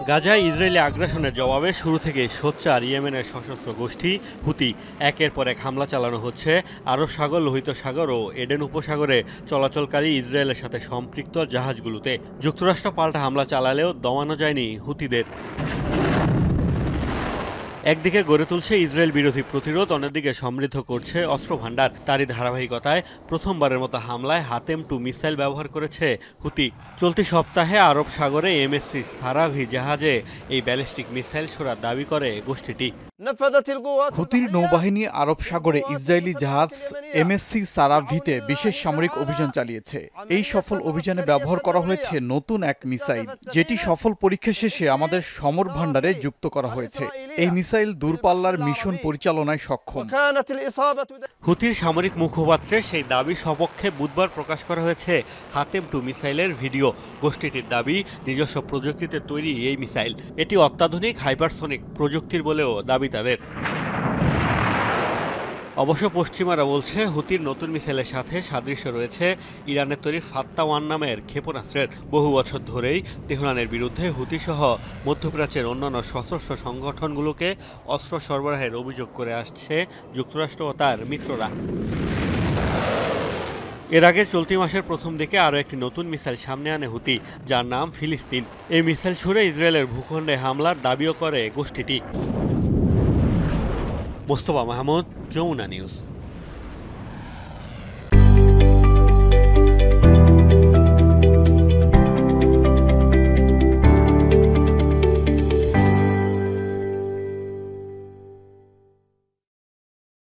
গাজায় ইসরায়েলি আগ্রাসনের জবাবে শুরু থেকে সোচ্চার ইয়েমেনের সশস্ত্র গোষ্ঠী হুতি একের পর এক হামলা চালানো হচ্ছে আরব সাগর, লোহিত সাগর ও এডেন উপসাগরে চলাচলকারী ইসরায়েলের সাথে সম্পৃক্ত জাহাজগুলোতে। যুক্তরাষ্ট্র পাল্টা হামলা চালালেও দমানো যায়নি হুতিদের। একদিকে গড়ে তুলছে ইসরায়েল বিরোধী প্রতিরোধ, অন্যদিকে সমৃদ্ধ করছে অস্ত্র ভাণ্ডার। তারই ধারাবাহিকতায় প্রথমবারের মতো হামলায় হাতেম-2 মিসাইল ব্যবহার করেছে হুতি। চলতি সপ্তাহে আরব সাগরে এমএসসি সারাভি জাহাজে এই ব্যালিস্টিক মিসাইল ছোড়ার দাবি করে গোষ্ঠীটি। হুতির নৌবাহিনী আরব সাগরে ইসরায়েলি জাহাজ এমএসসি সারাভিতে বিশেষ সামরিক অভিযান চালিয়েছে। এই সফল অভিযানে ব্যবহার করা হয়েছে নতুন এক মিসাইল, যেটি সফল পরীক্ষা শেষে আমাদের সমর ভাণ্ডারে যুক্ত করা হয়েছে। এই মিসাইল দূরপাল্লার মিশন পরিচালনায় সক্ষম। হুতির সামরিক মুখপাত্রের সেই দাবি সপক্ষে বুধবার প্রকাশ করা হয়েছে হাতেম-2 মিসাইলের ভিডিও। গোষ্ঠীটির দাবি, নিজস্ব প্রযুক্তিতে তৈরি এই মিসাইল, এটি অত্যাধুনিক হাইপারসনিক প্রযুক্তির বলেও দাবি তাদের। অবশ্য পশ্চিমারা বলছে হুতির নতুন মিসাইলের সাথে সাদৃশ্য রয়েছে ইরানের তৈরি ফাত্তা-1 নামের ক্ষেপণাস্ত্রের। বহু বছর ধরেই তেহরানের বিরুদ্ধে হুতিসহ মধ্যপ্রাচ্যের অন্যান্য সশস্ত্র সংগঠনগুলোকে অস্ত্র সরবরাহের অভিযোগ করে আসছে যুক্তরাষ্ট্র ও তার মিত্ররা। এর আগে চলতি মাসের প্রথম দিকে আরও একটি নতুন মিসাইল সামনে আনে হুতি, যার নাম ফিলিস্তিন। এই মিসাইল ছুড়ে ইসরায়েলের ভূখণ্ডে হামলার দাবিও করে গোষ্ঠীটি। মোস্তফা মাহমুদ, যমুনা নিউজ।